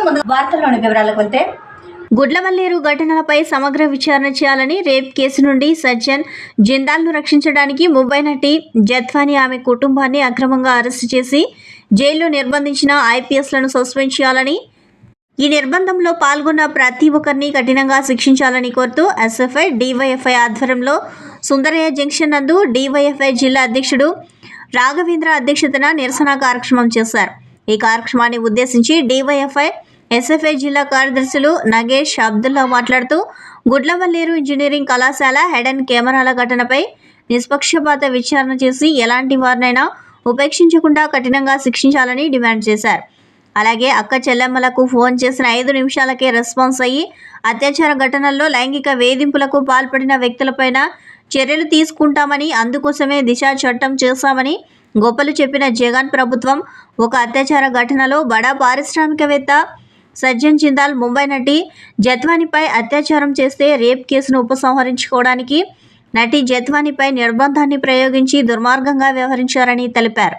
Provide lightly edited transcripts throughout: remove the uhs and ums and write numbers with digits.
ముందు వార్తల్లోని వివరాలకు వెళ్తే గుడ్లవల్లేరు ఘటనలపై సమగ్ర విచారణ చేయాలని రేప్ కేసు నుండి సజ్జన్ జిందాల్ను రక్షించడానికి ముంబై నటి జత్వాని ఆమె కుటుంబాన్ని అక్రమంగా అరెస్టు చేసి జైల్లో నిర్బంధించిన ఐపీఎస్లను సస్పెండ్ చేయాలని, ఈ నిర్బంధంలో పాల్గొన్న ప్రతి ఒక్కరిని కఠినంగా శిక్షించాలని కోరుతూ ఎస్ఎఫ్ఐ డివైఎఫ్ఐ ఆధ్వర్యంలో సుందరయ్య జంక్షన్ నందు డివైఎఫ్ఐ జిల్లా అధ్యక్షుడు రాఘవేంద్ర అధ్యక్షతన నిరసన కార్యక్రమం చేశారు. ఈ కార్యక్రమాన్ని ఉద్దేశించి డివైఎఫ్ఐ ఎస్ఎఫ్ఐ జిల్లా కార్యదర్శులు నగేష్ అబ్దుల్లా మాట్లాడుతూ గుడ్లవల్లేరు ఇంజనీరింగ్ కళాశాల హెడ్ అండ్ కెమెరాల ఘటనపై నిష్పక్షపాత విచారణ చేసి ఎలాంటి వారినైనా ఉపేక్షించకుండా కఠినంగా శిక్షించాలని డిమాండ్ చేశారు. అలాగే అక్క చెల్లెమ్మలకు ఫోన్ చేసిన 5 నిమిషాలకే రెస్పాన్స్ అయ్యి అత్యాచార ఘటనల్లో లైంగిక వేధింపులకు పాల్పడిన వ్యక్తులపైన చర్యలు తీసుకుంటామని, అందుకోసమే దిశ చట్టం చేశామని గొప్పలు చెప్పిన జగన్ ప్రభుత్వం ఒక అత్యాచార ఘటనలో బడా పారిశ్రామికవేత్త సజ్జన్ జిందాల్ ముంబై నటి జత్వానిపై అత్యాచారం చేస్తే రేప్ కేసును ఉపసంహరించుకోవడానికి నటి జత్వానిపై నిర్బంధాన్ని ప్రయోగించి దుర్మార్గంగా వ్యవహరించారని తెలిపారు.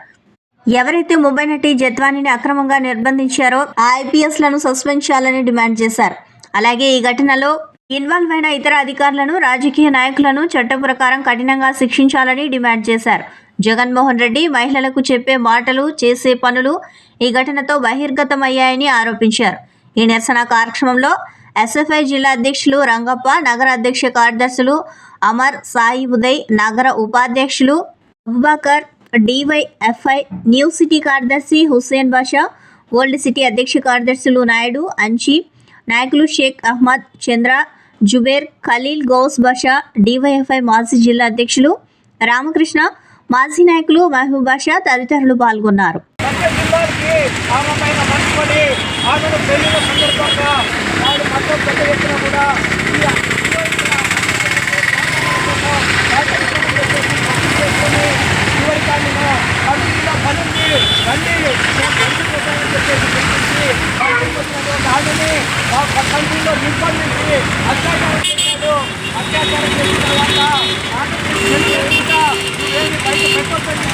ఎవరైతే ముంబై నటి జత్వానిని అక్రమంగా నిర్బంధించారో ఆ ఐపీఎస్లను సస్పెండ్ చేయాలని డిమాండ్ చేశారు. అలాగే ఈ ఘటనలో ఇన్వాల్వ్ అయిన ఇతర అధికారులను, రాజకీయ నాయకులను చట్టం ప్రకారం కఠినంగా శిక్షించాలని డిమాండ్ చేశారు. జగన్మోహన్ రెడ్డి మహిళలకు చెప్పే మాటలు, చేసే పనులు ఈ ఘటనతో బహిర్గతమయ్యాయని ఆరోపించారు. ఈ నిరసన కార్యక్రమంలో ఎస్ఎఫ్ఐ జిల్లా అధ్యక్షులు రంగప్ప, నగర అధ్యక్ష కార్యదర్శులు అమర్, సాయి ఉదయ్, నగర ఉపాధ్యక్షులు అబుబకర్, డివైఎఫ్ఐ న్యూ సిటీ కార్యదర్శి హుస్సేన్ బాషా, ఓల్డ్ సిటీ అధ్యక్ష కార్యదర్శులు నాయుడు, అంచి నాయకులు షేక్ అహ్మద్, చంద్ర, జుబేర్, ఖలీల్, గౌస్ బాషా, డివైఎఫ్ఐ మాజీ జిల్లా అధ్యక్షులు రామకృష్ణ, మాజీ నాయకులు మహబూబ్ బాషా తదితరులు పాల్గొన్నారు. కంట్రీలో నిర్బంధించి అత్యాచారం చేశాడు. అత్యాచారం చేసిన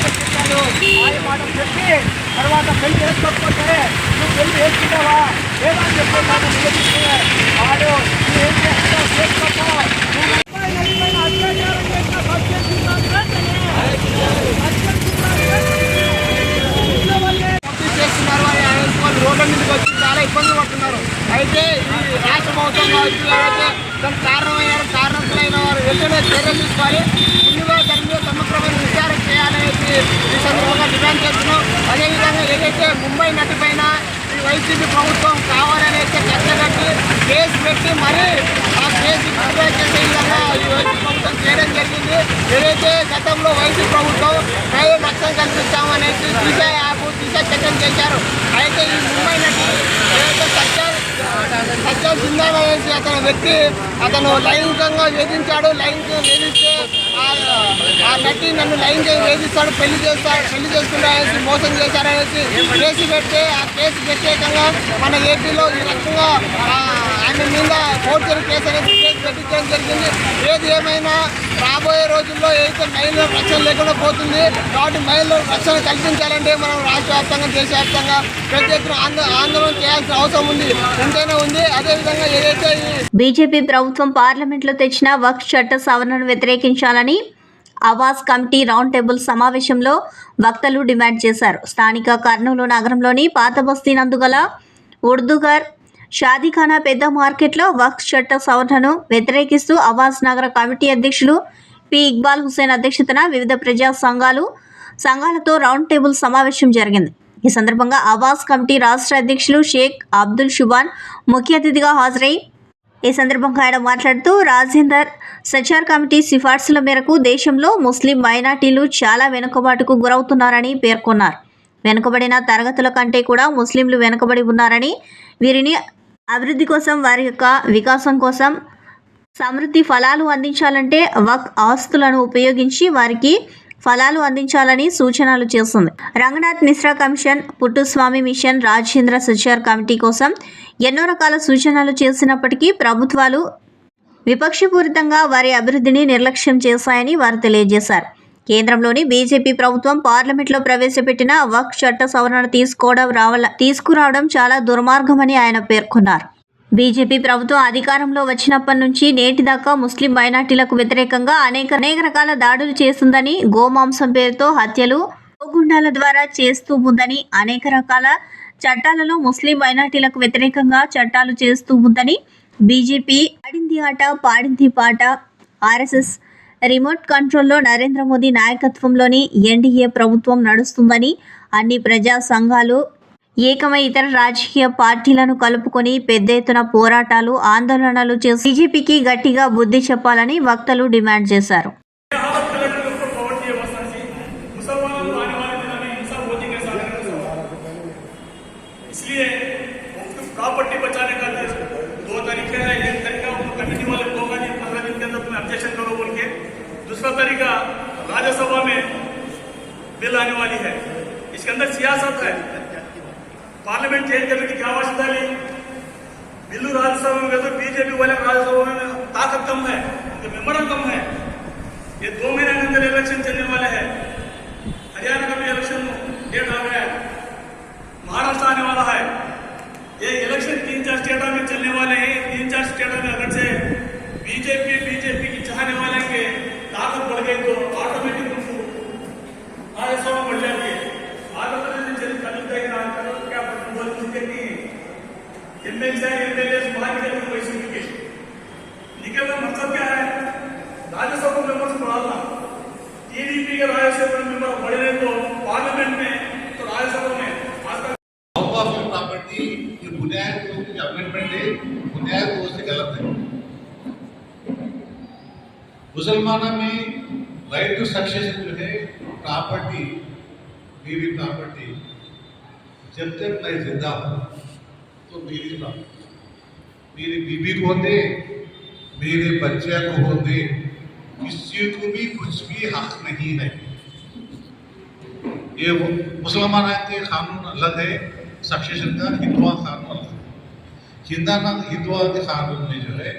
పెట్టాడు ఆయన మాట చెప్పి తర్వాత పెళ్లి చేసుకోకపోతే నువ్వు పెళ్లి వేసుకుంటావా లేదా అని చెప్పి నాకు నిలబిస్తే వాడు నువ్వు ఏం చేస్తున్నావు చేసుకోపో. అత్యాచారం చేస్తున్నారు అని రోడ్ల మీదకి వచ్చి చాలా ఇబ్బందులు పడుతున్నారు. అయితే ఈ రాష్ట్ర ప్రభుత్వం కావచ్చు, లేకపోతే దానికి కారణస్తులైన వారు వెంటనే చర్యలు తీసుకోవాలి. ముందుగా దాని మీద సమగ్రమైన విచారణ చేయాలనేసి ఈ సందర్భంగా డిమాండ్ చేస్తున్నాం. అదేవిధంగా ఏదైతే ముంబై నటి పైన ఈ వైసీపీ ప్రభుత్వం కావాలనేసి కట్టగట్టి కేసు పెట్టి మరీ ఆ కేసు చేసే విధంగా ఈ వైసీపీ ప్రభుత్వం చేయడం జరిగింది. ఏదైతే గతంలో వైసీపీ ప్రభుత్వం ప్రైవేట్ రక్షణ కల్పిస్తామనేసి దిశ యాప్, దిశ చట్టం చేశారు. అయితే ఈ ముంబై నటి ఏదైతే సజ్జన్ జిందాల్ అనేసి అతను వ్యక్తి అతను లైంగికంగా వేధించాడు. లైంగికంగా వేధిస్తే ఆ నటి నన్ను లైంగికంగా వేధిస్తాడు, పెళ్లి చేసుకుంటా అనేసి మోసం చేశారనేసి కేసు పెడితే ఆ కేసు ప్రత్యేకంగా మన ఏపీలో ఈ రకంగా ఆయన మీద ఫోర్జరీ కేసు అనేది కేసు పెట్టించడం జరిగింది. ఏది ఏమైనా రాబోయే రోజుల్లో ఏదైతే మహిళల రక్షణ లేకుండా పోతుంది కాబట్టి మహిళల రక్షణ కల్పించాలంటే మనం రాష్ట్ర వ్యాప్తంగా, దేశవ్యాప్తంగా పెద్ద ఎత్తున ఆందోళన చేయాల్సిన అవసరం ఉంది, ఎంతైనా ఉంది. అదేవిధంగా ఏదైతే బీజేపీ ప్రభుత్వం పార్లమెంట్లో తెచ్చిన వక్ఫ్ చట్ట సవరణను వ్యతిరేకించాలని ఆవాస్ కమిటీ రౌండ్ టేబుల్ సమావేశంలో వక్తలు డిమాండ్ చేశారు. స్థానిక కర్నూలు నగరంలోని పాత బస్తీ నందుగల ఉర్దుగర్ షాదీఖానా పెద్ద మార్కెట్లో వక్ఫ్ చట్ట సవరణను వ్యతిరేకిస్తూ ఆవాస్ నగర కమిటీ అధ్యక్షులు పి ఇక్బాల్ హుస్సేన్ అధ్యక్షతన వివిధ ప్రజా సంఘాలతో రౌండ్ టేబుల్ సమావేశం జరిగింది. ఈ సందర్భంగా ఆవాస్ కమిటీ రాష్ట్ర అధ్యక్షులు షేక్ అబ్దుల్ షుబాన్ ముఖ్య అతిథిగా హాజరై ఈ సందర్భంగా ఆయన మాట్లాడుతూ రాజేందర్ సచార్ కమిటీ సిఫార్సుల మేరకు దేశంలో ముస్లిం మైనార్టీలు చాలా వెనుకబాటుకు గురవుతున్నారని పేర్కొన్నారు. వెనుకబడిన తరగతుల కంటే కూడా ముస్లింలు వెనుకబడి ఉన్నారని, వీరిని అభివృద్ధి కోసం, వారి యొక్క వికాసం కోసం సమృద్ధి ఫలాలు అందించాలంటే వక్ఫ్ ఆస్తులను ఉపయోగించి వారికి ఫలాలు అందించాలని సూచనలు చేస్తుంది. Ranganath Mishra commission, Puttaswamy mission, Rajendra Sachar committee కోసం ఎన్నో రకాల సూచనలు చేసినప్పటికీ ప్రభుత్వాలు విపక్షపూరితంగా వారి అభివృద్ధిని నిర్లక్ష్యం చేశాయని వారు తెలియజేశారు. కేంద్రంలోని బీజేపీ ప్రభుత్వం పార్లమెంట్లో ప్రవేశపెట్టిన వక్ఫ్ చట్ట సవరణ తీసుకురావడం చాలా దుర్మార్గమని ఆయన పేర్కొన్నారు. బీజేపీ ప్రభుత్వం అధికారంలో వచ్చినప్పటి నుంచి నేటి దాకా ముస్లిం మైనార్టీలకు వ్యతిరేకంగా అనేక రకాల దాడులు చేస్తుందని, గోమాంసం పేరుతో హత్యలు, గోగుండాల ద్వారా చేస్తూ ఉందని, అనేక రకాల చట్టాలలో ముస్లిం మైనార్టీలకు వ్యతిరేకంగా చట్టాలు చేస్తూ ఉందని, బీజేపీ ఆడింది ఆట పాడింది పాట, ఆర్ఎస్ఎస్ రిమోట్ కంట్రోల్లో నరేంద్ర మోదీ నాయకత్వంలోని ఎన్డీఏ ప్రభుత్వం నడుస్తుందని, అన్ని ప్రజా సంఘాలు ఏకమై ఇతర రాజకీయ పార్టీలను కలుపుకొని పెద్ద ఎత్తున పోరాటాలు, ఆందోళనలు చేసి బీజేపీకి గట్టిగా బుద్ధి చెప్పాలని వక్తలు డిమాండ్ చేశారు. प्रॉपर्टी बचाने का दो तरीके हैं. एक तरीका उनको कमेटी वाले को होगा 15 दिन के अंदर तुम्हें ऑब्जेक्शन करो बोल के. दूसरा तरीका राज्यसभा में बिल आने वाली है, इसके अंदर सियासत है. पार्लियामेंट चेंज करने की क्या आवश्यकता ली? बिल्लू राज्यसभा में तो बीजेपी वाले राज्यसभा में ताकत कम है, उनके मेंबर कम है. ये 2 महीने के अंदर इलेक्शन चलने वाले हैं. हरियाणा का भी इलेक्शन डेट आ गया है, महाराष्ट्र आने वाला है. ये इलेक्शन 3-4 स्टेटों में चलने वाले हैं. 3-4 स्टेटों में अगर से बीजेपी की चाहने वाले के ताकत बढ़ गई तो ऑटोमेटिक उनको राज्यसभा बढ़ जाती है. आंध्र प्रदेश में चलता है क्या बोल सकते नहीं. एमएलए बाहर निकल गए वैसे निकलना मतलब क्या है? राज्यसभा मेंबर्स बढ़ाना. टीडीपी के राज्यसभा मेंबर बढ़े रहे तो पार्लियामेंट में तो राज्यसभा में प्रॉपर्टी की बुनियाद जो अमेंडमेंट है, बुनियाद वो से गलत है. मुसलमानों में राइट टू सक्सेशन जो है प्रॉपर्टी, मेरी प्रॉपर्टी, जब तक मैं जिंदा हूँ तो मेरी प्रॉपर्टी, मेरी बीवी को दे, मेरे बच्चे को हो दे, किसी को भी कुछ भी हक नहीं है. ये मुसलमानों के कानून अलग है, सक्सेशन का हिंदुआ कानून अलग है. हिंदुआ के कानून में जो है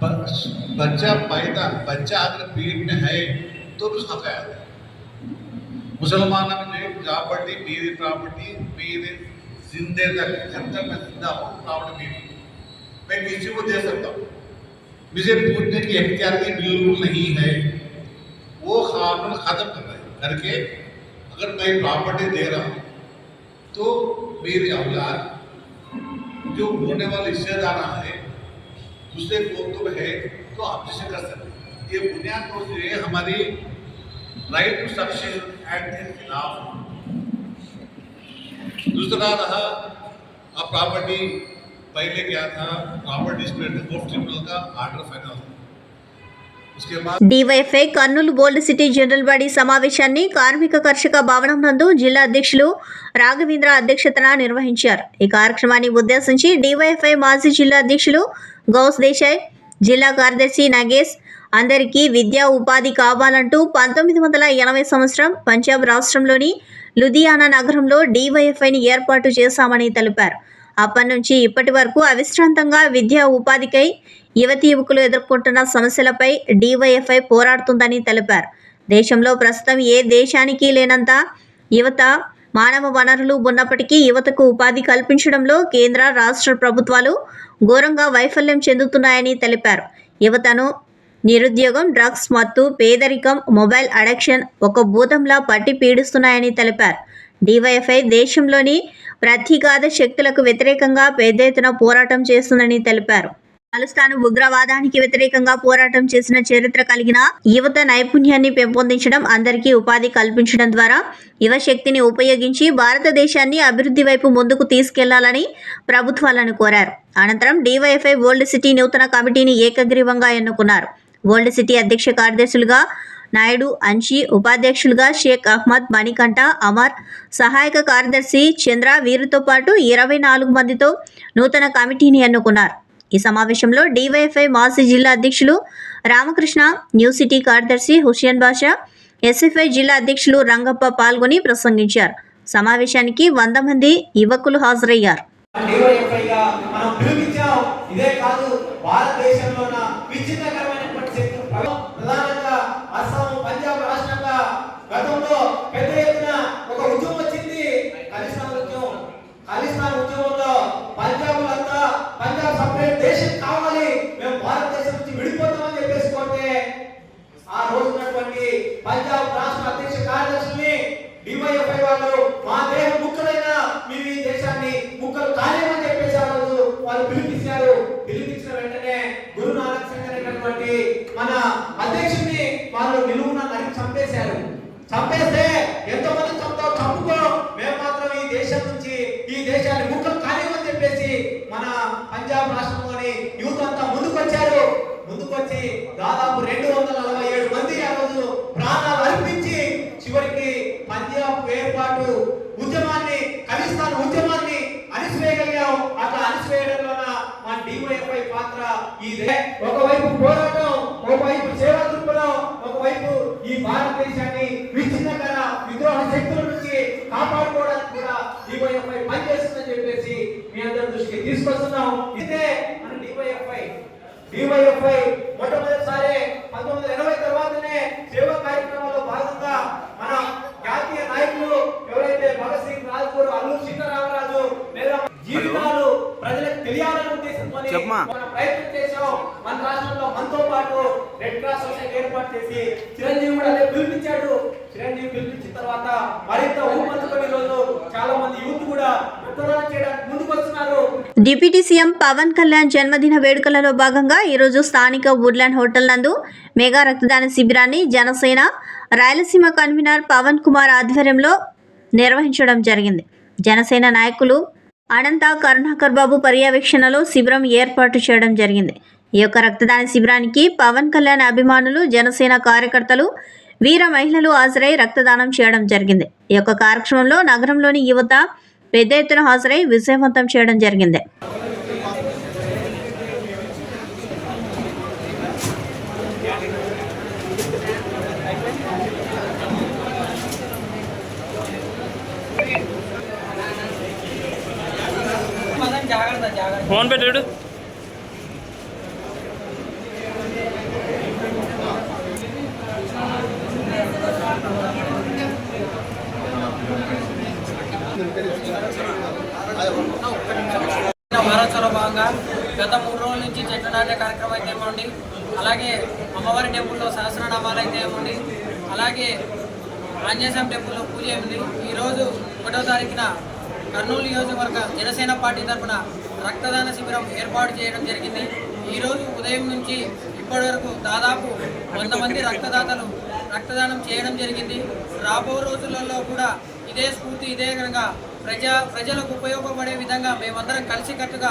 बच्चा अगर पेट में है तो उसका ख्याल है. मुसलमानों में जो प्रॉपर्टी, मेरी प्रॉपर्टी, मेरे जिंदे तक जब तक मैं जिंदा हूँ प्रॉपर्टी मेरी, मैं किसी को दे सकता हूँ. मुझे पूछने की इख्तियार की बिल्कुल नहीं है. वो कानून खत्म कर रहे करके अगर मैं प्रॉपर्टी दे रहा हूँ तो मेरे औलाद जो होने वाले हिस्सेदार है दूसरे कौतुब है तो आप जिसे कर सकते. ये बुनियाद तो है हमारी राइट टू सक्सेशन एक्ट के खिलाफ. दूसरा रहा अब प्रॉपर्टी पहले क्या था, प्रॉपर्टी कोर्ट ट्रिब्यूनल का order final. DYFI Kurnool gold city general body సమావేశాన్ని కార్మిక కర్షక భవనం నందు జిల్లా అధ్యక్షులు రాఘవేంద్ర అధ్యక్షతన నిర్వహించారు. ఈ కార్యక్రమాన్ని ఉద్దేశించి డివైఎఫ్ఐ మాజీ జిల్లా అధ్యక్షులు గౌస్ దేశాయ్, జిల్లా కార్యదర్శి నగేష్ అందరికీ విద్యా ఉపాధి కావాలంటూ 1980 సంవత్సరం పంజాబ్ రాష్ట్రంలోని లుధియానా నగరంలో డివైఎఫ్ఐని ఏర్పాటు చేశామని తెలిపారు. అప్పటి నుంచి ఇప్పటి వరకు అవిశ్రాంతంగా విద్యా ఉపాధికై యువకులు ఎదుర్కొంటున్న సమస్యలపై డివైఎఫ్ఐ పోరాడుతుందని తెలిపారు. దేశంలో ప్రస్తుతం ఏ దేశానికి లేనంత యువత మానవ వనరులు ఉన్నప్పటికీ యువతకు ఉపాధి కల్పించడంలో కేంద్ర రాష్ట్ర ప్రభుత్వాలు ఘోరంగా వైఫల్యం చెందుతున్నాయని తెలిపారు. యువతను నిరుద్యోగం, డ్రగ్స్, మత్తు, పేదరికం, మొబైల్ అడిక్షన్ ఒక భూతంలా పట్టి పీడిస్తున్నాయని తెలిపారు. డివైఎఫ్ఐ దేశంలోని ప్రతీకాద శక్తులకు వ్యతిరేకంగా పెద్ద ఎత్తున పోరాటం చేస్తుందని తెలిపారు. ఖలిస్తాన్ ఉగ్రవాదానికి వ్యతిరేకంగా పోరాటం చేసిన చరిత్ర కలిగిన యువత నైపుణ్యాన్ని పెంపొందించడం, అందరికీ ఉపాధి కల్పించడం ద్వారా యువశక్తిని ఉపయోగించి భారతదేశాన్ని అభివృద్ధి వైపు ముందుకు తీసుకెళ్లాలని ప్రభుత్వాలను కోరారు. అనంతరం డివైఎఫ్ఐ ఓల్డ్ సిటీ నూతన కమిటీని ఏకగ్రీవంగా ఎన్నుకున్నారు. ఓల్డ్ సిటీ అధ్యక్ష కార్యదర్శులుగా నాయుడు, అంచి, ఉపాధ్యక్షులుగా షేక్ అహ్మద్, మణికంఠ, అమర్, సహాయక కార్యదర్శి చంద్ర వీరితో పాటు 24 మందితో నూతన కమిటీని ఎన్నుకున్నారు. ఈ సమావేశంలో డివైఎఫ్ఐ మాజీ జిల్లా అధ్యక్షులు రామకృష్ణ, న్యూ సిటీ కార్యదర్శి హుస్సేన్ బాషా, ఎస్ఎఫ్ఐ జిల్లా అధ్యక్షులు రంగప్ప పాల్గొని ప్రసంగించారు. సమావేశానికి 100 మంది యువకులు హాజరయ్యారు. భారతదేశంలో విచిత్రకరమైనటువంటి ప్రధానంగా అస్సాం, పంజాబ్ రాష్ట్ర ఉన్నటువంటి మన అధ్యక్షుడిని వాళ్ళు నిలువున నరికి చంపేశారు. చంపేస్తే ఎంతమంది చంపుకో, మేము మాత్రం ఈ దేశం నుంచి ఈ దేశాన్ని ముక్కలు కానివ్వని చెప్పేసి మన పంజాబ్ రాష్ట్రంలోని యూత్ అంతా ముందుకొచ్చారు. ముందుకొచ్చి దాదాపు 247 మంది ఆ రోజు ప్రాణాలు అర్పించి చివరికి పంజాబ్ ఏర్పాటు ఉద్యమాన్ని, ఖలిస్తాన్ ఉద్యమాన్ని అణిసివేయగలిగాం. అట్లా అణిసివేయడంలోన మన డివైఎఫ్ఐ పాత్ర ఇదే. ఒకవైపు పోరాటం, ఒకవైపు సేవా దృక్పథం, ఒకవైపు ఈ భారతదేశాన్ని విచ్ఛిన్నకర విద్రోహ శక్తుల నుంచి కాపాడుకోవడానికి కూడా డివైఎఫ్ఐ పనిచేస్తుందని చెప్పేసి మీ అందరి దృష్టికి తీసుకొస్తున్నాం. ఇదే మన డివైఎఫ్ఐ మొట్టమొదటిసారి 1980 తర్వాతనే సేవా కార్యక్రమాల్లో భాగంగా మన జాతీయ నాయకులు ఎవరైతే భగత్ సింగ్, రాజ్గురు, అల్లూరి సీతారామరాజు లేదా జీవితాలు ప్రజలకు తెలియాలనే ఉద్దేశంతో మనం ప్రయత్నం చేశాం. మన రాష్ట్రంలో మనతో పాటు రెడ్ క్రాస్ సొసైటీ ఏర్పాటు చేసి చిరంజీవి కూడా అదే పిలిపించాడు. చిరంజీవి పిలిపించిన తర్వాత మరింత ఊపందుకొని రోజు చాలా మంది యూత్ కూడా రక్తదానం చేయడానికి ముందుకు వస్తున్నారు. డిప్యూటీ సీఎం పవన్ కళ్యాణ్ జన్మదిన వేడుకలలో భాగంగా ఈరోజు స్థానిక వుడ్లాండ్ హోటల్ నందు మెగా రక్తదాన శిబిరాన్ని జనసేన రాయలసీమ కన్వీనర్ పవన్ కుమార్ ఆధ్వర్యంలో నిర్వహించడం జరిగింది. జనసేన నాయకులు అనంత కరుణాకర్ బాబు పర్యవేక్షణలో శిబిరం ఏర్పాటు చేయడం జరిగింది. ఈ యొక్క రక్తదాన శిబిరానికి పవన్ కళ్యాణ్ అభిమానులు, జనసేన కార్యకర్తలు, వీర మహిళలు హాజరై రక్తదానం చేయడం జరిగింది. ఈ యొక్క కార్యక్రమంలో నగరంలోని యువత పెద్ద ఎత్తున హాజరై విజయవంతం చేయడం జరిగింది. ఫోన్ పెట్టాడు. వారోత్సవంలో భాగంగా గత 3 రోజుల నుంచి చెట్టు నాటే కార్యక్రమం అయితే ఏమండి, అలాగే అమ్మవారి టెంపుల్లో సహస్రనామాలు అయితే ఏమండి, అలాగే ఆంజనేయస్వామి టెంపుల్లో పూజ ఏమింది. ఈరోజు 1వ తారీఖున కర్నూలు నియోజకవర్గ జనసేన పార్టీ తరఫున రక్తదాన శిబిరం ఏర్పాటు చేయడం జరిగింది. ఈరోజు ఉదయం నుంచి ఇప్పటి వరకు దాదాపు 100 మంది రక్తదాతలు రక్తదానం చేయడం జరిగింది. రాబో రోజులలో కూడా ఇదే స్ఫూర్తి, ఇదే విధంగా ప్రజలకు ఉపయోగపడే విధంగా మేమందరం కలిసికట్టుగా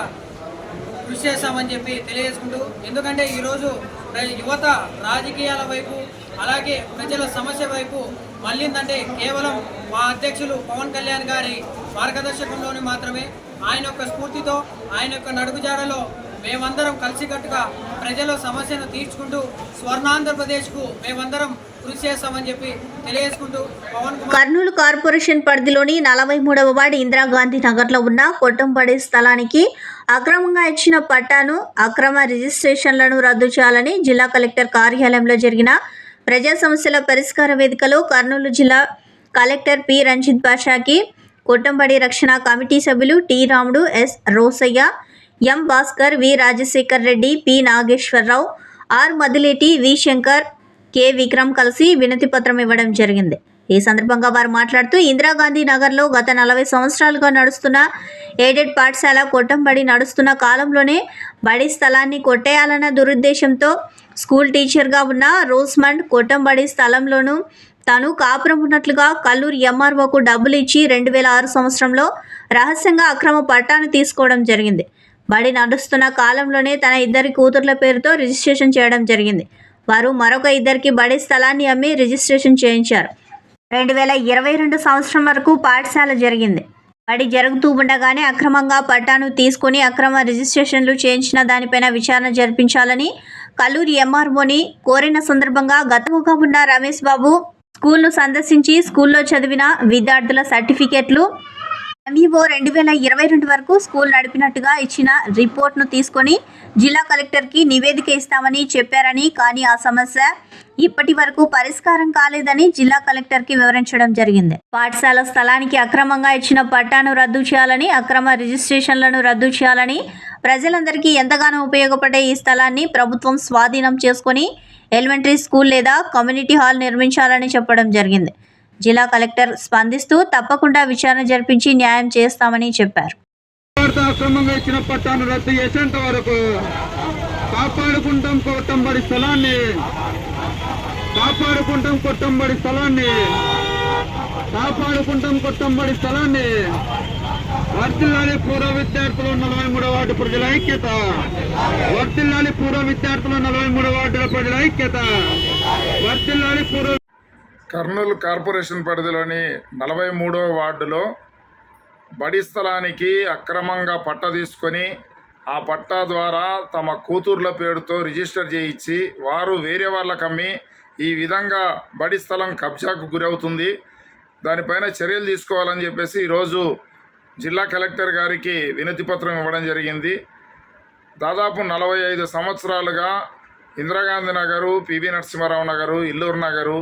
కృషి చేస్తామని చెప్పి తెలియజేసుకుంటూ, ఎందుకంటే ఈరోజు యువత రాజకీయాల వైపు అలాగే ప్రజల సమస్య వైపు మళ్ళీందంటే కేవలం మా అధ్యక్షులు పవన్ కళ్యాణ్ గారి మార్గదర్శకంలోనే మాత్రమే, ఆయన యొక్క స్ఫూర్తితో, ఆయన యొక్క నడుగుజాడలో మేమందరం కలిసికట్టుగా ప్రజల సమస్యను తీర్చుకుంటూ స్వర్ణాంధ్రప్రదేశ్కు మేమందరం కృషి చేస్తామని చెప్పి తెలియజేసుకుంటూ కర్నూలు కార్పొరేషన్ పరిధిలోని 43వ వార్డు ఇందిరాగాంధీ నగర్లో ఉన్న కొట్టంబడి స్థలానికి అక్రమంగా ఇచ్చిన పట్టాను, అక్రమ రిజిస్ట్రేషన్లను రద్దు చేయాలని జిల్లా కలెక్టర్ కార్యాలయంలో జరిగిన ప్రజా సమస్యల పరిష్కార వేదికలో కర్నూలు జిల్లా కలెక్టర్ పి రంజిత్ బాషాకి కొట్టంబడి రక్షణ కమిటీ సభ్యులు T Ramudu, S Rosaiah, M Bhaskar, V Rajasekhar Reddy, P Nageswararao, R Madileti, V Shankar, K Vikram కలిసి వినతి పత్రం ఇవ్వడం జరిగింది. ఈ సందర్భంగా వారు మాట్లాడుతూ ఇందిరాగాంధీ నగర్లో గత 40 సంవత్సరాలుగా నడుస్తున్న ఎయిడెడ్ పాఠశాల కొట్టంబడి నడుస్తున్న కాలంలోనే బడి స్థలాన్ని కొట్టేయాలన్న దురుద్దేశంతో స్కూల్ టీచర్గా ఉన్న రోస్మండ్ కొట్టంబడి స్థలంలోనూ తాను కాపురం ఉన్నట్లుగా కల్లూరు ఎంఆర్ఓకు డబ్బులు ఇచ్చి 2006 సంవత్సరంలో రహస్యంగా అక్రమ పట్టాను తీసుకోవడం జరిగింది. బడి నడుస్తున్న కాలంలోనే తన 2 కూతుర్ల పేరుతో రిజిస్ట్రేషన్ చేయడం జరిగింది. వారు మరొక 2కి బడి స్థలాన్ని అమ్మి రిజిస్ట్రేషన్ చేయించారు. 2022 సంవత్సరం వరకు పాఠశాల జరిగింది. బడి జరుగుతూ ఉండగానే అక్రమంగా పట్టాను తీసుకుని అక్రమ రిజిస్ట్రేషన్లు చేయించిన దానిపైన విచారణ జరిపించాలని కల్లూరు ఎంఆర్ఓని కోరిన సందర్భంగా గతంగా ఉన్న రమేష్ బాబు స్కూల్ను సందర్శించి స్కూల్లో చదివిన విద్యార్థుల సర్టిఫికెట్లు, ఎంఈఓ 2022 వరకు స్కూల్ నడిపినట్టుగా ఇచ్చిన రిపోర్ట్ను తీసుకొని జిల్లా కలెక్టర్కి నివేదిక ఇస్తామని చెప్పారని, కానీ ఆ సమస్య ఇప్పటి వరకు పరిష్కారం కాలేదని జిల్లా కలెక్టర్కి వివరించడం జరిగింది. పాఠశాల స్థలానికి అక్రమంగా ఇచ్చిన పట్టాను రద్దు చేయాలని, అక్రమ రిజిస్ట్రేషన్లను రద్దు చేయాలని, ప్రజలందరికీ ఎంతగానో ఉపయోగపడే ఈ స్థలాన్ని ప్రభుత్వం స్వాధీనం చేసుకొని ఎలిమెంటరీ స్కూల్ లేదా కమ్యూనిటీ హాల్ నిర్మించాలని చెప్పడం జరిగింది. జిల్లా కలెక్టర్ స్పందిస్తూ తప్పకుండా విచారణ జరిపించి న్యాయం చేస్తామని చెప్పారు. అక్రమంగా ఇచ్చిన పట్టాను రద్దు చేసేంత వరకు కాపాడుకుంటాం కొట్టంబడి స్థలాన్ని, కాపాడుకుంటాం కొట్టంబడి స్థలాన్ని, కాపాడుకుంటాం కొట్టంబడి స్థలాన్ని. వర్తిల్లాలి పూర్వ విద్యార్థులు 43వ వార్డు ప్రజల ఐక్యత, వర్తిల్లాలి పూర్వ విద్యార్థులు 43వ వార్డుల ప్రజల ఐక్యత, వర్తిల్లాలి పూర్వ. కర్నూలు కార్పొరేషన్ పరిధిలోని 43వ వార్డులో బడి స్థలానికి అక్రమంగా పట్టా తీసుకొని ఆ పట్టా ద్వారా తమ కూతుర్ల పేరుతో రిజిస్టర్ చేయించి వారు వేరే వాళ్ళకి అమ్మి ఈ విధంగా బడి స్థలం కబ్జాకు గురవుతుంది. దానిపైన చర్యలు తీసుకోవాలని చెప్పేసి ఈరోజు జిల్లా కలెక్టర్ గారికి వినతి పత్రం ఇవ్వడం జరిగింది. దాదాపు 45 సంవత్సరాలుగా ఇందిరాగాంధీ నగరు, పివి నరసింహారావు నగరు, ఇల్లూరు నగరు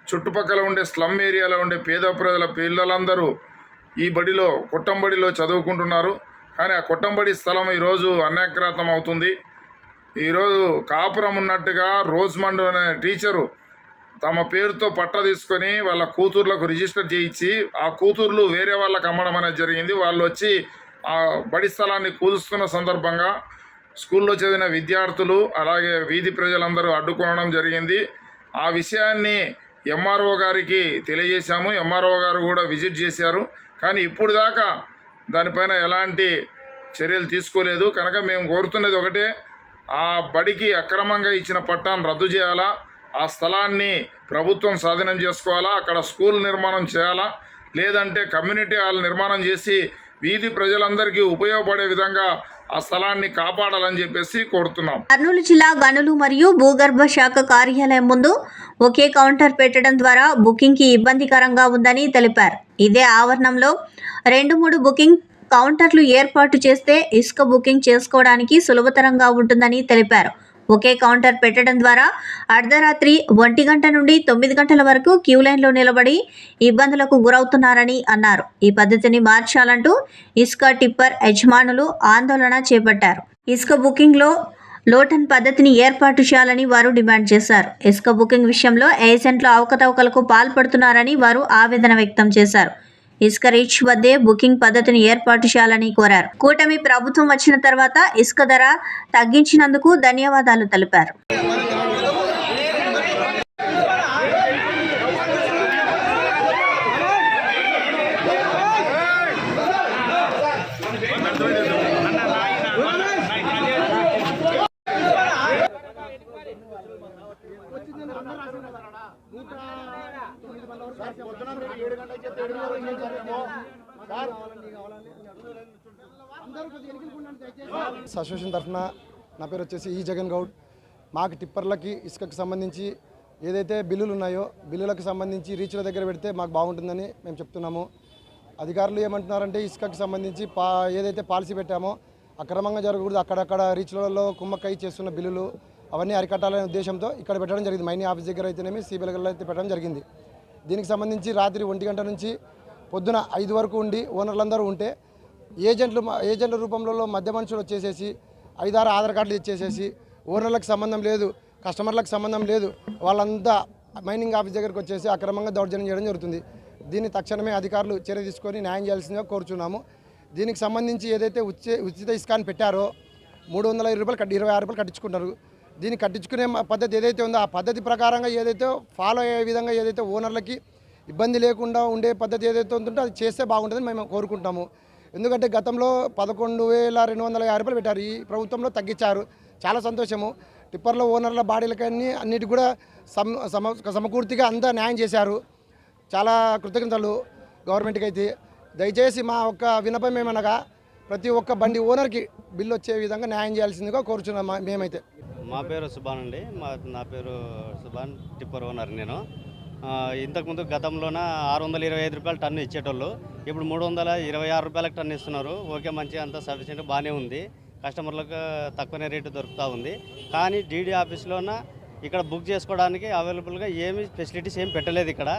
చుట్టుపక్కల ఉండే స్లమ్ ఏరియాలో ఉండే పేద ప్రజల పిల్లలందరూ ఈ బడిలో కొట్టంబడిలో చదువుకుంటున్నారు. కానీ ఆ కొట్టంబడి స్థలం ఈరోజు అన్యాక్రాంతం అవుతుంది. ఈరోజు కాపురం ఉన్నట్టుగా రోజ్మండ్ అనే టీచరు తమ పేరుతో పట్టా తీసుకొని వాళ్ళ కూతుర్లకు రిజిస్టర్ చేయించి ఆ కూతుర్లు వేరే వాళ్ళకి అమ్మడం అనేది జరిగింది. వాళ్ళు వచ్చి ఆ బడి స్థలాన్ని కూలుస్తున్న సందర్భంగా స్కూల్లో చదివిన విద్యార్థులు అలాగే వీధి ప్రజలందరూ అడ్డుకోవడం జరిగింది. ఆ విషయాన్ని ఎంఆర్ఓ గారికి తెలియజేశాము. ఎంఆర్ఓ గారు కూడా విజిట్ చేశారు. కానీ ఇప్పుడు దాకా దానిపైన ఎలాంటి చర్యలు తీసుకోలేదు. కనుక మేము కోరుతున్నది ఒకటే, ఆ బడికి అక్రమంగా ఇచ్చిన పట్టాను రద్దు చేయాలా, ఆ స్థలాన్ని ప్రభుత్వం స్వాధీనం చేసుకోవాలా, అక్కడ స్కూల్ నిర్మాణం చేయాలా, లేదంటే కమ్యూనిటీ హాల్ నిర్మాణం చేసి వీధి ప్రజలందరికీ ఉపయోగపడే విధంగా ఆ స్థలాన్ని కాపాడాలని చెప్పేసి కోరుతున్నాం. కర్నూలు జిల్లా గనులు మరియు భూగర్భ శాఖ కార్యాలయం ముందు ఒకే కౌంటర్ పెట్టడం ద్వారా బుకింగ్కి ఇబ్బందికరంగా ఉందని తెలిపారు. ఇదే ఆవరణంలో 2-3 బుకింగ్ కౌంటర్లు ఏర్పాటు చేస్తే ఇసుక బుకింగ్ చేసుకోవడానికి సులభతరంగా ఉంటుందని తెలిపారు. ఒకే కౌంటర్ పెట్టడం ద్వారా అర్ధరాత్రి 1 గంట నుండి 9 గంటల వరకు క్యూ లైన్లో నిలబడి ఇబ్బందులకు గురవుతున్నారని అన్నారు. ఈ పద్ధతిని మార్చాలంటూ ఇసుక టిప్పర్ యజమానులు ఆందోళన చేపట్టారు. ఇసుక బుకింగ్లో లోటన్ పద్ధతిని ఏర్పాటు చేయాలని వారు డిమాండ్ చేశారు. ఇసుక బుకింగ్ విషయంలో ఏజెంట్లు అవకతవకలకు పాల్పడుతున్నారని వారు ఆవేదన వ్యక్తం చేశారు. ఇసుక రీచ్ వద్దే బుకింగ్ పద్ధతిని ఏర్పాటు చేయాలని కోరారు. కూటమి ప్రభుత్వం వచ్చిన తర్వాత ఇసుక ధర తగ్గించినందుకు ధన్యవాదాలు తెలిపారు. అసోసియేషన్ తరఫున నా పేరు వచ్చేసి ఈ జగన్ గౌడ్. మాకు టిప్పర్లకి ఇసుకకి సంబంధించి ఏదైతే బిల్లులు ఉన్నాయో బిల్లులకు సంబంధించి రీచ్ల దగ్గర పెడితే మాకు బాగుంటుందని మేము చెప్తున్నాము. అధికారులు ఏమంటున్నారంటే ఇసుకకి సంబంధించి ఏదైతే పాలసీ పెట్టామో అక్రమంగా జరగకూడదు, అక్కడక్కడ రీచ్లలో కుమ్మక్కై చేస్తున్న బిల్లులు అవన్నీ అరికట్టాలనే ఉద్దేశంతో ఇక్కడ పెట్టడం జరిగింది. మైనీ ఆఫీస్ దగ్గర అయితేనేమి సిబిఎల్గల్లో అయితే పెట్టడం జరిగింది. దీనికి సంబంధించి రాత్రి 1 గంట నుంచి పొద్దున 5 వరకు ఉండి ఓనర్లందరూ ఉంటే ఏజెంట్ల రూపంలో మధ్య మనుషులు వచ్చేసేసి 5-6 ఆధార్ కార్డులు ఇచ్చేసేసి ఓనర్లకు సంబంధం లేదు, కస్టమర్లకు సంబంధం లేదు, వాళ్ళంతా మైనింగ్ ఆఫీస్ దగ్గరికి వచ్చేసి అక్రమంగా దౌర్జన్యం చేయడం జరుగుతుంది. దీన్ని తక్షణమే అధికారులు చర్య తీసుకొని న్యాయం చేయాల్సిందిగా కోరుచున్నాము. దీనికి సంబంధించి ఏదైతే ఉచిత ఇసుకాన్ని పెట్టారో 320 రూపాయలు 26 రూపాయలు కట్టించుకుంటారు. దీన్ని కట్టించుకునే పద్ధతి ఏదైతే ఉందో ఆ పద్ధతి ప్రకారంగా ఏదైతే ఫాలో అయ్యే విధంగా ఏదైతే ఓనర్లకి ఇబ్బంది లేకుండా ఉండే పద్ధతి ఏదైతే ఉంటుందో అది చేస్తే బాగుంటుందని మేము కోరుకుంటాము. ఎందుకంటే గతంలో 11,250 రూపాయలు పెట్టారు, ఈ ప్రభుత్వంలో తగ్గించారు. చాలా సంతోషము. టిప్పర్ల ఓనర్ల బాడీలకన్నీ అన్నిటి కూడా సమకూర్తిగా అంతా న్యాయం చేశారు. చాలా కృతజ్ఞతలు గవర్నమెంట్కి అయితే. దయచేసి మా ఒక్క విన్నపం ఏమనగా ప్రతి ఒక్క బండి ఓనర్కి బిల్లు వచ్చే విధంగా న్యాయం చేయాల్సిందిగా కోరుచున్నాం. మేమైతే మా పేరు సుభాన్ అండి. నా పేరు సుభాన్, టిప్పర్ ఓనర్ నేను. ఇంతకుముందు గతంలోన 625 రూపాయలు టన్ను ఇచ్చేటోళ్ళు ఇప్పుడు 326 రూపాయలకు టన్ను ఇస్తున్నారు. ఓకే, మంచిగా అంతా సఫిషియెంట్ బాగానే ఉంది, కస్టమర్లకు తక్కువనే రేటు దొరుకుతూ ఉంది. కానీ డీడీ ఆఫీస్లోన ఇక్కడ బుక్ చేసుకోవడానికి అవైలబుల్గా ఏమి ఫెసిలిటీస్ ఏం పెట్టలేదు. ఇక్కడ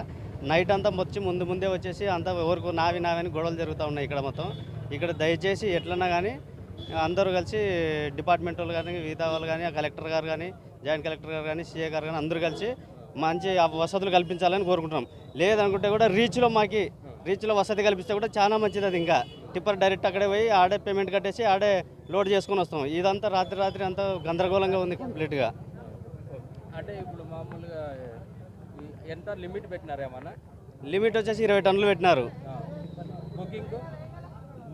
నైట్ అంతా వచ్చి ముందే వచ్చేసి అంతా ఎవరికి నావని గొడవలు జరుగుతూ ఉన్నాయి ఇక్కడ మొత్తం. ఇక్కడ దయచేసి ఎట్లన్నా కానీ అందరూ కలిసి డిపార్ట్మెంట్ వాళ్ళు కానీ, విధా వాళ్ళు కానీ, కలెక్టర్ గారు కానీ, జాయింట్ కలెక్టర్ గారు కానీ, సీఏ గారు కానీ అందరూ కలిసి మంచి వసతులు కల్పించాలని కోరుకుంటున్నాం. లేదనుకుంటే కూడా రీచ్లో మాకు రీచ్లో వసతి కల్పిస్తే కూడా చాలా మంచిది. అది ఇంకా టిప్పర్ డైరెక్ట్ అక్కడే పోయి ఆడే పేమెంట్ కట్టేసి ఆడే లోడ్ చేసుకొని వస్తాం. ఇదంతా రాత్రి అంతా గందరగోళంగా ఉంది కంప్లీట్గా. అంటే ఇప్పుడు మామూలుగా ఎంత లిమిట్ పెట్టినారు ఏమన్నా? లిమిట్ వచ్చేసి 20 టన్నులు పెట్టినారు.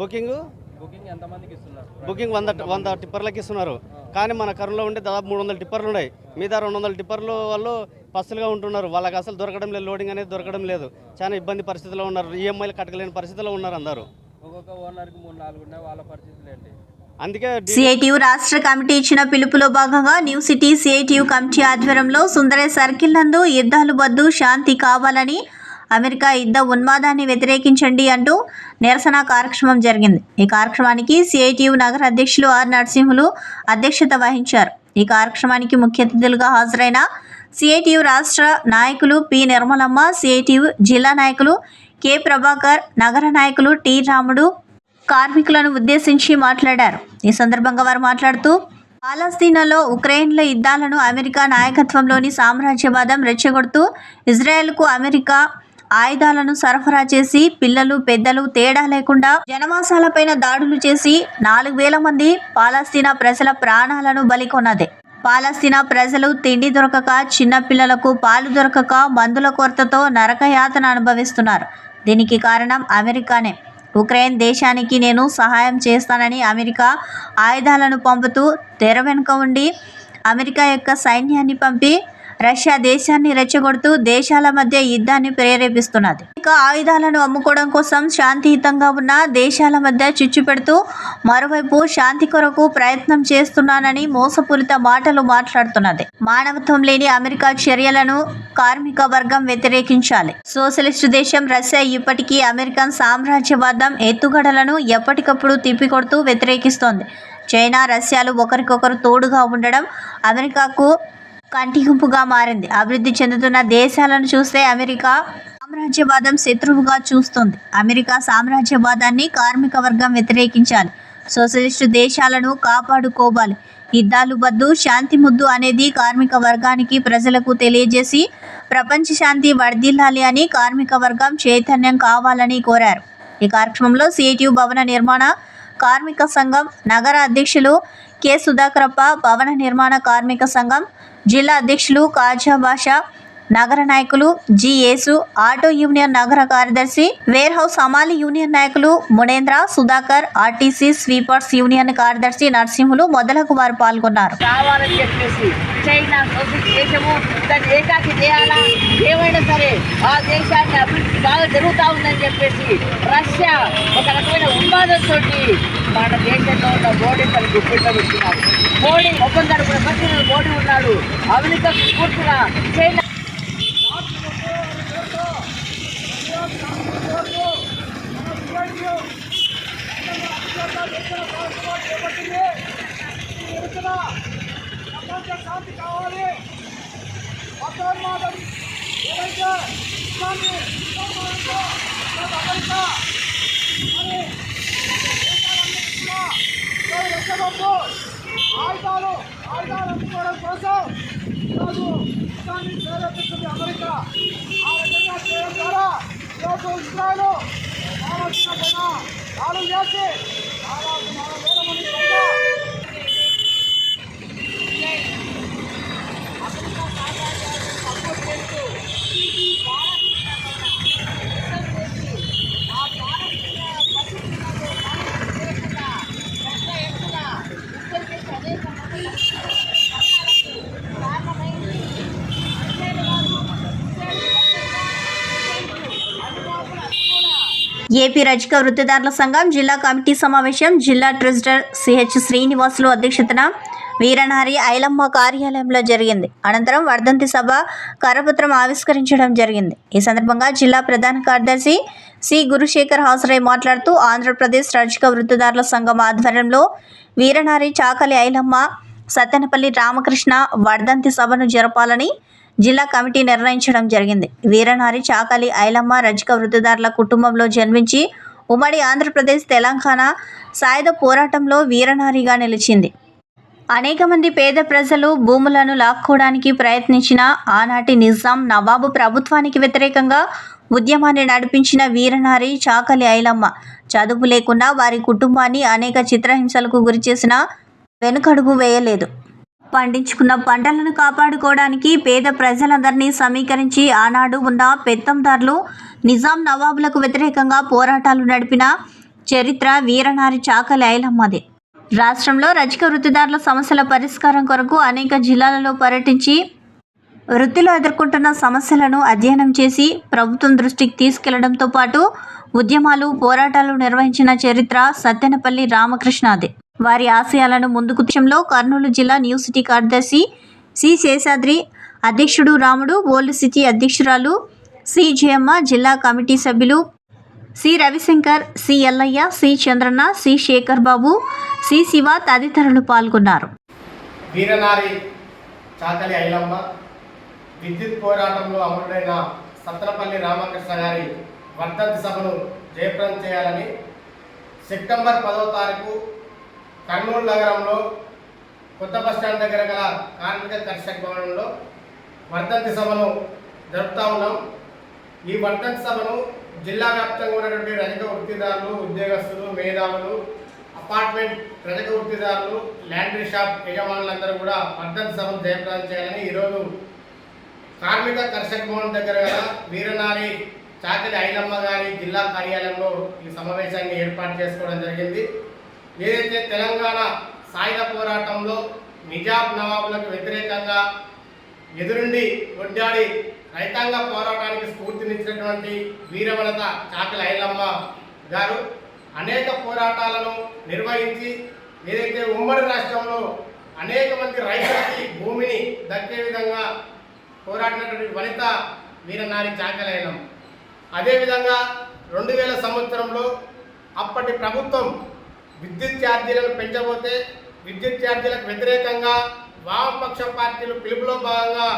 బుకింగ్ ఎంతమందికి ఇస్తున్నారు? బుకింగ్ 100 టిప్పర్లకి ఇస్తున్నారు. కానీ మన కర్నూలులో ఉంటే దాదాపు 300 టిప్పర్లు ఉన్నాయి. మిగతా 200 టిప్పర్లు వాళ్ళు పస్తులుగా ఉంటున్నారు. వాళ్ళకి అసలు దొరకడం లేదు, లోడింగ్ అనేది దొరకడం లేదు. చాలా ఇబ్బంది పరిస్థితిలో ఉన్నారు. ఈఎంఐలు కట్టలేని పరిస్థితిలో ఉన్నారు అందరూ. ఒక్కొక్క ఓనర్కి 3-4 ఉన్నాయి. వాళ్ళ పరిస్థితులు ఏంటి? అందుకే సిఐటియు రాష్ట్ర కమిటీ ఇచ్చిన పిలుపులో భాగంగా న్యూ సిటీ సిఐటియు కమిటీ ఆధ్వర్యంలో సుందరే సర్కిల్ నందు యుద్ధాలు వద్దు, శాంతి కావాలని, అమెరికా యుద్ధ ఉన్మాదాన్ని వ్యతిరేకించండి అంటూ నిరసన కార్యక్రమం జరిగింది. ఈ కార్యక్రమానికి సిఐటియు నగర అధ్యక్షులు ఆర్ నరసింహులు అధ్యక్షత వహించారు. ఈ కార్యక్రమానికి ముఖ్య అతిథులుగా హాజరైన సిఐటియు రాష్ట్ర నాయకులు పి నిర్మలమ్మ, సిఐటియు జిల్లా నాయకులు కె ప్రభాకర్, నగర నాయకులు టి రాముడు కార్మికులను ఉద్దేశించి మాట్లాడారు. ఈ సందర్భంగా వారు మాట్లాడుతూ పాలస్తీనాలో ఉక్రెయిన్ల యుద్ధాలను అమెరికా నాయకత్వంలోని సామ్రాజ్యవాదం రెచ్చగొడుతూ ఇజ్రాయెల్కు అమెరికా ఆయుధాలను సరఫరా చేసి పిల్లలు పెద్దలు తేడా లేకుండా జనవాసాలపైన దాడులు చేసి 4,000 మంది పాలస్తీనా ప్రజల ప్రాణాలను బలికొన్నదే. పాలస్తీనా ప్రజలు తిండి దొరకక, చిన్న పిల్లలకు పాలు దొరకక, మందుల కొరతతో నరకయాతన అనుభవిస్తున్నారు. దీనికి కారణం అమెరికానే. ఉక్రెయిన్ దేశానికి నేను సహాయం చేస్తానని అమెరికా ఆయుధాలను పంపుతూ తెర వెనుక ఉండి అమెరికా యొక్క సైన్యాన్ని పంపి రష్యా దేశాన్ని రెచ్చగొడుతూ దేశాల మధ్య యుద్ధాన్ని ప్రేరేపిస్తున్నది. ఇక ఆయుధాలను అమ్ముకోవడం కోసం శాంతియుతంగా ఉన్న దేశాల మధ్య చిచ్చు పెడుతూ మరోవైపు శాంతి కొరకు ప్రయత్నం చేస్తున్నానని మోసపూరిత మాటలు మాట్లాడుతున్నది. మానవత్వం లేని అమెరికా చర్యలను కార్మిక వర్గం వ్యతిరేకించాలి. సోషలిస్టు దేశం రష్యా ఇప్పటికీ అమెరికన్ సామ్రాజ్యవాదం ఎత్తుగడలను ఎప్పటికప్పుడు తిప్పికొడుతూ వ్యతిరేకిస్తోంది. చైనా, రష్యాలు ఒకరికొకరు తోడుగా ఉండడం అమెరికాకు కంటిగుంపుగా మారింది. అభివృద్ధి చెందుతున్న దేశాలను చూస్తే అమెరికా సామ్రాజ్యవాదం శత్రువుగా చూస్తుంది. అమెరికా సామ్రాజ్యవాదాన్ని కార్మిక వర్గం వ్యతిరేకించాలి. సోషలిస్టు దేశాలను కాపాడుకోవాలి. యుద్ధాలు వద్దు, శాంతి ముద్దు అనేది కార్మిక వర్గానికి ప్రజలకు తెలియజేసి ప్రపంచ శాంతి వర్ధిల్లాలి అని కార్మిక వర్గం చైతన్యం కావాలని కోరారు. ఈ కార్యక్రమంలో సిఐటియు భవన నిర్మాణ కార్మిక సంఘం నగర అధ్యక్షులు కె సుధాకరప్ప, భవన నిర్మాణ కార్మిక సంఘం జిల్లా అధ్యక్షులు కాజా బాషా, నగర నాయకులు జి యేసు, ఆటో యూనియన్ నగర కార్యదర్శి, వేర్ హౌస్ హమాలి యూనియన్ నాయకులు Munendra, Sudhakar, RTC sweepers union కార్యదర్శి నరసింహులు మొదలగు వారు పాల్గొన్నారు. కావాలని చెప్పేసి చైనా సోషలిస్ట్ దేశము దాన్ని ఏకాకి చేయాలా, ఏమైనా సరే ఆ దేశాన్ని అభివృద్ధి బాగా జరుగుతూ ఉందని చెప్పేసి రష్యా ఒక రకమైన ఉన్మాదంతో మన దేశంలో ఉన్న మోడీ తన గుప్పిట్లో పెట్టుకున్నారు. మోడీ ఒప్పందాలు కూడా పక్కన మోడీ ఉన్నాడు. అమెరికా పూర్తిగా చైనా శాంతి కావాలి. వాతావరణం ఏదైతే ఇస్లామీ అమెరికా ఆయుధాలు అమ్ముకోవడం కోసం ఈరోజు ఇస్లామీ ప్రేరేపిస్తుంది అమెరికా. ఆ రకంగా చేయడం ద్వారా ఈరోజు ఇస్రాయల్ ఆలోచన పైన దాడులు చేసి దాదాపు 4,000 మంది ఏపీ రజక వృత్తిదారుల సంఘం జిల్లా కమిటీ సమావేశం జిల్లా ట్రెజరర్ సిహెచ్ శ్రీనివాసులు అధ్యక్షతన వీరనారి ఐలమ్మ కార్యాలయంలో జరిగింది. అనంతరం వర్ధంతి సభ కరపత్రం ఆవిష్కరించడం జరిగింది. ఈ సందర్భంగా జిల్లా ప్రధాన కార్యదర్శి సి గురుశేఖర్ హాజరై మాట్లాడుతూ ఆంధ్రప్రదేశ్ రజక వృత్తిదారుల సంఘం ఆధ్వర్యంలో వీరనారి చాకలి ఐలమ్మ సత్తెనపల్లి రామకృష్ణ వర్ధంతి సభను జరపాలని జిల్లా కమిటీ నిర్ణయించడం జరిగింది. వీరనారి చాకలి ఐలమ్మ రజక వృత్తిదారుల కుటుంబంలో జన్మించి ఉమ్మడి ఆంధ్రప్రదేశ్, తెలంగాణ సాయుధ పోరాటంలో వీరనారిగా నిలిచింది. అనేక మంది పేద ప్రజలు భూములను లాక్కోవడానికి ప్రయత్నించిన ఆనాటి నిజాం నవాబు ప్రభుత్వానికి వ్యతిరేకంగా ఉద్యమాన్ని నడిపించిన వీరనారి చాకలి ఐలమ్మ చదువు లేకుండా వారి కుటుంబాన్ని అనేక చిత్రహింసలకు గురిచేసిన వెనుకడుగు వేయలేదు. పండించుకున్న పంటలను కాపాడుకోవడానికి పేద ప్రజలందరినీ సమీకరించి ఆనాడు ఉన్న పెత్తందారులు నిజాం నవాబులకు వ్యతిరేకంగా పోరాటాలు నడిపిన చరిత్ర వీరనారి చాకలి ఐలమ్మదే. రాష్ట్రంలో రజక వృత్తిదారుల సమస్యల పరిష్కారం కొరకు అనేక జిల్లాలలో పర్యటించి వృత్తిలో ఎదుర్కొంటున్న సమస్యలను అధ్యయనం చేసి ప్రభుత్వం దృష్టికి తీసుకెళ్లడంతో పాటు ఉద్యమాలు పోరాటాలు నిర్వహించిన చరిత్ర సత్తెనపల్లి రామకృష్ణదే. వారి ఆశయాలను ముందుకు విషయంలో కర్నూలు జిల్లా న్యూ సిటీ కార్యదర్శి సి శేషాద్రి, అధ్యక్షుడు రాముడు, ఓల్డ్ సిటీ అధ్యక్షురాలు సి జయమ్మ, జిల్లా కమిటీ సభ్యులు C Ravishankar, C Yellaiah, C Chandranna, C Sekhar Babu, C Siva తదితరులు పాల్గొన్నారు. వీరనారి చాకలి ఐలమ్మ విద్యుత్ పోరాటంలో అమరుడైన సత్తెనపల్లి రామకృష్ణ గారి వర్ధంతి సభను జయప్రదం చేయాలని సెప్టెంబర్ 10వ తారీఖు కర్నూలు నగరంలో కొత్త బస్టాండ్ దగ్గర గల కార్మిక కర్షక భవనంలో వర్ధంతి సభను జరుపుతా ఉన్నాం. ఈ వర్ధంతి సభను జిల్లా వ్యాప్తంగా ఉన్నటువంటి రజక వృత్తిదారులు, ఉద్యోగస్తులు, మేధావులు, అపార్ట్మెంట్ రజక వృత్తిదారులు, ల్యాండ్రీ షాప్ యజమానులందరూ కూడా వర్ధంతి సభను జయప్రదం చేయాలని ఈరోజు కార్మిక కర్షక భవనం దగ్గర గల వీరనారి చాకలి ఐలమ్మ గారి జిల్లా కార్యాలయంలో ఈ సమావేశాన్ని ఏర్పాటు చేసుకోవడం జరిగింది. ఏదైతే తెలంగాణ సాయుధ పోరాటంలో నిజాం నవాబులకు వ్యతిరేకంగా ఎదురుండి కొట్టాడి రైతాంగ పోరాటానికి స్ఫూర్తినిచ్చినటువంటి వీరవనిత చాకలి ఐలమ్మ గారు అనేక పోరాటాలను నిర్వహించి ఏదైతే ఉమ్మడి రాష్ట్రంలో అనేక మంది రైతులకి భూమిని దక్కే విధంగా పోరాడినటువంటి వనిత వీరనారి చాకలి ఐలమ్మ. అదేవిధంగా 2000 సంవత్సరంలో అప్పటి ప్రభుత్వం విద్యుత్ ఛార్జీలను పెంచబోతే విద్యుత్ ఛార్జీలకు వ్యతిరేకంగా వామపక్ష పార్టీలు పిలుపులో భాగంగా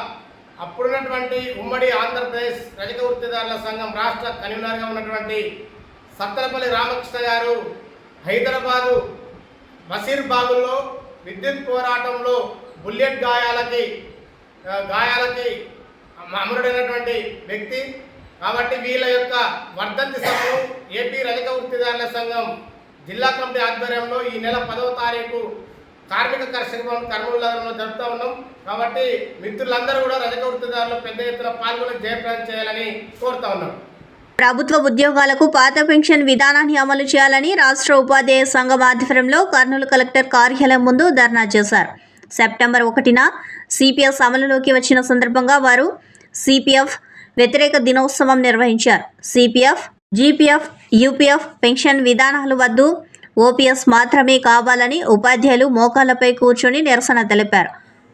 అప్పుడున్నటువంటి ఉమ్మడి ఆంధ్రప్రదేశ్ రజక వృత్తిదారుల సంఘం రాష్ట్ర కన్వీనర్గా ఉన్నటువంటి సత్తెనపల్లి రామకృష్ణ గారు హైదరాబాదు బషీర్బాగుల్లో విద్యుత్ పోరాటంలో బుల్లెట్ గాయాలకి అమరుడైనటువంటి వ్యక్తి. కాబట్టి వీళ్ళ యొక్క వర్ధంతి సభను ఏపీ రజక వృత్తిదారుల సంఘం జిల్లా కమిటీ ఆధ్వర్యంలో ఈ నెల 10వ తారీఖు కార్మిక కర్షక భవన్ కర్నూలు నగరంలో జరుపుతూ ఉన్నాం. కాబట్టి మిత్రులందరూ కూడా రజక వృత్తిదారులు పెద్ద ఎత్తున పాల్గొని జయప్రదం చేయాలని కోరుతా ఉన్నాం. ప్రభుత్వ ఉద్యోగాలకు పాత పెన్షన్ విధానాన్ని అమలు చేయాలని రాష్ట్ర ఉపాధ్యాయ సంఘం ఆధ్వర్యంలో కర్నూలు కలెక్టర్ కార్యాలయం ముందు ధర్నా చేశారు. సెప్టెంబర్ 1న సిపిఎస్ అమలులోకి వచ్చిన సందర్భంగా వారు సిపిఎఫ్ వ్యతిరేక దినోత్సవం నిర్వహించారు. సిపిఎఫ్, జీపీఎఫ్, యూపీఎఫ్ పెన్షన్ విధానాలు వద్దు, ఓపీఎస్ మాత్రమే కావాలని ఉపాధ్యాయులు మోకాళ్లపై కూర్చొని నిరసన తెలిపారు.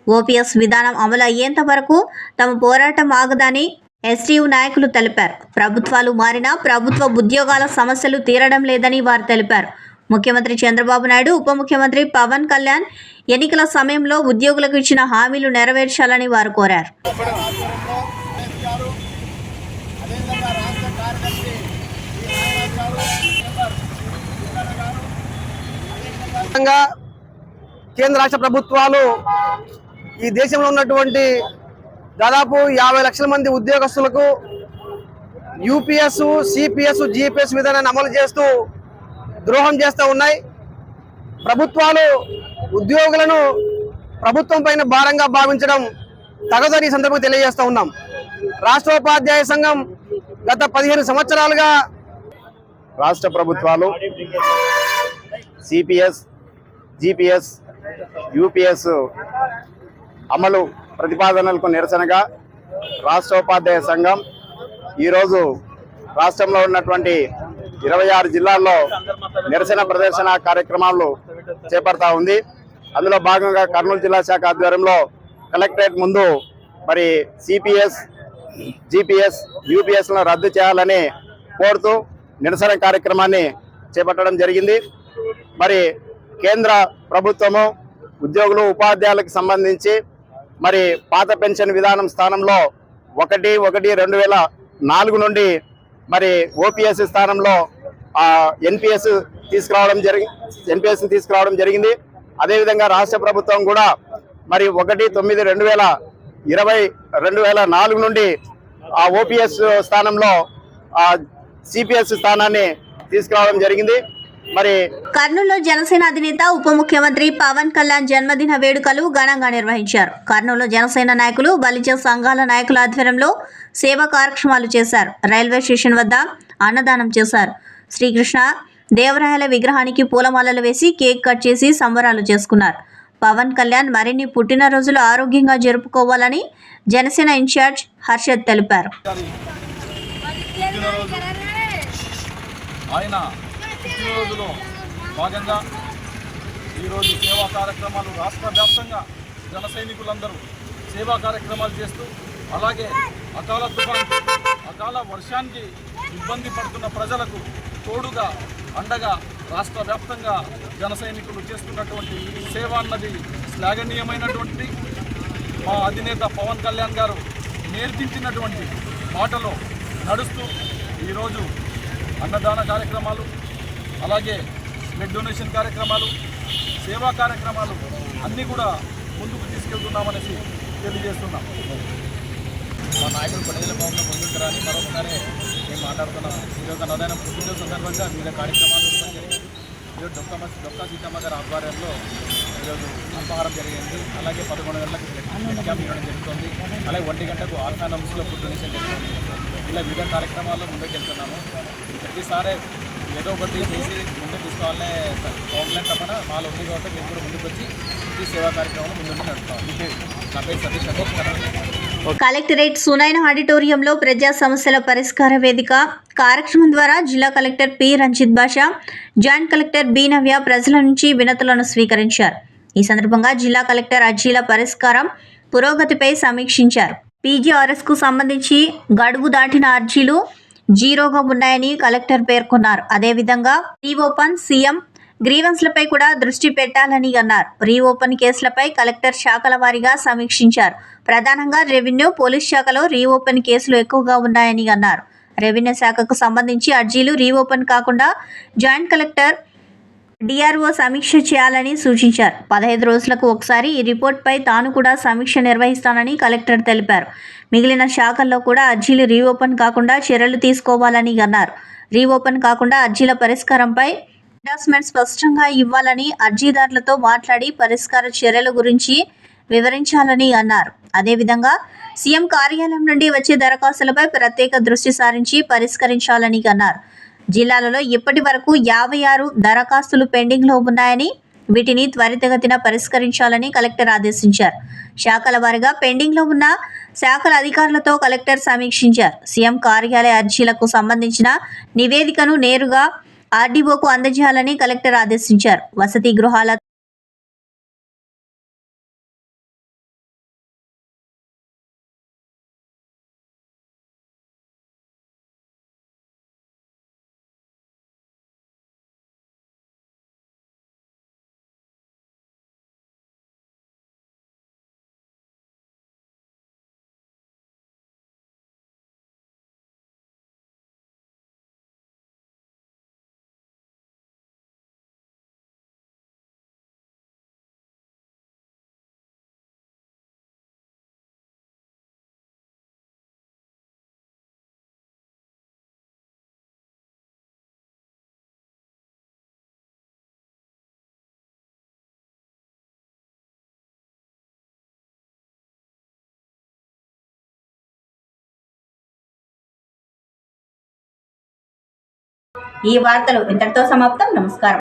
ఓపీఎస్ విధానం అమలు అయ్యేంత వరకు తమ పోరాటం ఆగదని ఎస్టీయూ నాయకులు తెలిపారు. ప్రభుత్వాలు మారినా ప్రభుత్వ ఉద్యోగాల సమస్యలు తీరడం లేదని వారు తెలిపారు. ముఖ్యమంత్రి చంద్రబాబు నాయుడు, ఉప ముఖ్యమంత్రి పవన్ కళ్యాణ్ ఎన్నికల సమయంలో ఉద్యోగులకు ఇచ్చిన హామీలు నెరవేర్చాలని వారు కోరారు. కేంద్ర రాష్ట్ర ప్రభుత్వాలు ఈ దేశంలో ఉన్నటువంటి దాదాపు 50 లక్షల మంది ఉద్యోగస్తులకు యూపీఎస్, సిపిఎస్, జిపిఎస్ విధానాన్ని అమలు చేస్తూ ద్రోహం చేస్తూ ఉన్నాయి. ప్రభుత్వాలు ఉద్యోగులను ప్రభుత్వం పైన భారంగా భావించడం తగదని సందర్భంగా తెలియజేస్తూ ఉన్నాం. రాష్ట్ర ఉపాధ్యాయ సంఘం గత 15 సంవత్సరాలుగా రాష్ట్ర ప్రభుత్వాలు సిపిఎస్, జిపిఎస్, యూపీఎస్ అమలు ప్రతిపాదనలకు నిరసనగా రాష్ట్రోపాధ్యాయ సంఘం ఈరోజు రాష్ట్రంలో ఉన్నటువంటి 26 జిల్లాల్లో నిరసన ప్రదర్శన కార్యక్రమాలు చేపడతా ఉంది. అందులో భాగంగా కర్నూలు జిల్లా శాఖ ఆధ్వర్యంలో కలెక్టరేట్ ముందు మరి సిపిఎస్, జిపిఎస్, యూపీఎస్లను రద్దు చేయాలని కోరుతూ నిరసన కార్యక్రమాన్ని చేపట్టడం జరిగింది. మరి కేంద్ర ప్రభుత్వము ఉద్యోగులు, ఉపాధ్యాయులకు సంబంధించి మరి పాత పెన్షన్ విధానం స్థానంలో 1/1/2004 నుండి మరి ఓపీఎస్ స్థానంలో ఎన్పిఎస్ తీసుకురావడం జరిగింది. అదేవిధంగా రాష్ట్ర ప్రభుత్వం కూడా మరి 1/9/2004 నుండి ఆ ఓపీఎస్ స్థానంలో సిపిఎస్ స్థానాన్ని తీసుకురావడం జరిగింది. మరి కర్నూలులో జనసేన అధినేత ఉప ముఖ్యమంత్రి పవన్ కళ్యాణ్ జన్మదిన వేడుకలు ఘనంగా నిర్వహించారు. కర్నూలులో జనసేన నాయకులు, బలిజ సంఘాల నాయకుల ఆధ్వర్యంలో సేవా కార్యక్రమాలు చేశారు. రైల్వే స్టేషన్ వద్ద అన్నదానం చేశారు. శ్రీకృష్ణ దేవరాయల విగ్రహానికి పూలమాలలు వేసి కేక్ కట్ చేసి సంబరాలు చేసుకున్నారు. పవన్ కళ్యాణ్ మరిన్ని పుట్టినరోజులు ఆరోగ్యంగా జరుపుకోవాలని జనసేన ఇన్ఛార్జ్ హర్షద్ తెలిపారు. ఆయన పుట్టినరోజులో భాగంగా ఈరోజు సేవా కార్యక్రమాలు రాష్ట్ర వ్యాప్తంగా జన సైనికులందరూ సేవా కార్యక్రమాలు చేస్తూ, అలాగే అకాల తుఫాన్కి, అకాల వర్షానికి ఇబ్బంది పడుతున్న ప్రజలకు తోడుగా అండగా రాష్ట్ర వ్యాప్తంగా జన సైనికులు చేస్తున్నటువంటి సేవ అన్నది శ్లాఘనీయమైనటువంటి మా అధినేత పవన్ కళ్యాణ్ గారు నేర్పించినటువంటి బాటలో నడుస్తూ ఈరోజు అన్నదాన కార్యక్రమాలు, అలాగే బ్లడ్ డొనేషన్ కార్యక్రమాలు, సేవా కార్యక్రమాలు అన్నీ కూడా ముందుకు తీసుకెళ్తున్నామనేసి తెలియజేస్తున్నాం. మా నాయకుడు ప్రజల భవన్లో ముందుకు మరొకసారి మేము మాట్లాడుతున్నాం. ఈరోజు అన్నదాన పుట్టినరోజు సందర్భంగా వివిధ కార్యక్రమాలు ఉండడం జరిగింది. ఈరోజు డొక్కా సీతమ్మ గారి ఆధ్వర్యంలో ఈరోజు అల్పాహారం జరిగింది. అలాగే 11 గంటలకు బ్లడ్ క్యాంప్ ఇవ్వడం జరుగుతుంది. అలాగే 1 గంటకు ఆర్ఫానమ్స్లో ఫుడ్ డొనేషన్ జరుగుతుంది. ఇలా వివిధ కార్యక్రమాల్లో ముందుకు వెళ్తున్నాము. ప్రతిసారి ఏదో ఒకటి చేసి ముందుకు తీసుకోవాలనే ఆన్లైన్ తప్పన మాలో ఉంది కాబట్టి మేము కూడా ముందుకు వచ్చి ఈ సేవా కార్యక్రమాలు ముందుకు నడుపుతాం. నా పేరు సతీష్. కలెక్టరేట్ సునైన ఆడిటోరియంలో ప్రజా సమస్యల పరిష్కార వేదిక కార్యక్రమం ద్వారా జిల్లా కలెక్టర్ పి రంజిత్ బాషా, జాయింట్ కలెక్టర్ బి నవ్య ప్రజల నుంచి వినతులను స్వీకరించారు. ఈ సందర్భంగా జిల్లా కలెక్టర్ అర్జీల పరిష్కారం పురోగతిపై సమీక్షించారు. పీజీఆర్ఎస్కు సంబంధించి గడువు దాటిన అర్జీలు జీరోగా ఉన్నాయని కలెక్టర్ పేర్కొన్నారు. అదేవిధంగా రీఓపెన్, సీఎం గ్రీవెన్స్లపై కూడా దృష్టి పెట్టాలని అన్నారు. రీఓపెన్ కేసులపై కలెక్టర్ శాఖల వారీగా సమీక్షించారు. ప్రధానంగా రెవెన్యూ, పోలీస్ శాఖలో రీఓపెన్ కేసులు ఎక్కువగా ఉన్నాయని అన్నారు. రెవెన్యూ శాఖకు సంబంధించి అర్జీలు రీఓపెన్ కాకుండా జాయింట్ కలెక్టర్, డిఆర్ఓ సమీక్ష చేయాలని సూచించారు. 15 రోజులకు ఒకసారి ఈ రిపోర్ట్పై తాను కూడా సమీక్ష నిర్వహిస్తానని కలెక్టర్ తెలిపారు. మిగిలిన శాఖల్లో కూడా అర్జీలు రీఓపెన్ కాకుండా చర్యలు తీసుకోవాలని అన్నారు. రీఓపెన్ కాకుండా అర్జీల పరిష్కారంపై ఎండార్స్మెంట్ స్పష్టంగా ఇవ్వాలని, అర్జీదారులతో మాట్లాడి పరిష్కార చర్యల గురించి వివరించాలని అన్నారు. అదేవిధంగా సీఎం కార్యాలయం నుండి వచ్చే దరఖాస్తులపై ప్రత్యేక దృష్టి సారించి పరిష్కరించాలని అన్నారు. జిల్లాలలో ఇప్పటి వరకు 56 దరఖాస్తులు పెండింగ్లో ఉన్నాయని, వీటిని త్వరితగతిన పరిష్కరించాలని కలెక్టర్ ఆదేశించారు. శాఖల వారీగా పెండింగ్లో ఉన్న శాఖల అధికారులతో కలెక్టర్ సమీక్షించారు. సీఎం కార్యాలయ అర్జీలకు సంబంధించిన నివేదికను నేరుగా ఆర్డీఓకు అందజేయాలని కలెక్టర్ ఆదేశించారు. వసతి గృహాల ఈ వార్తలు ఇంతటితో సమాప్తం. నమస్కారం.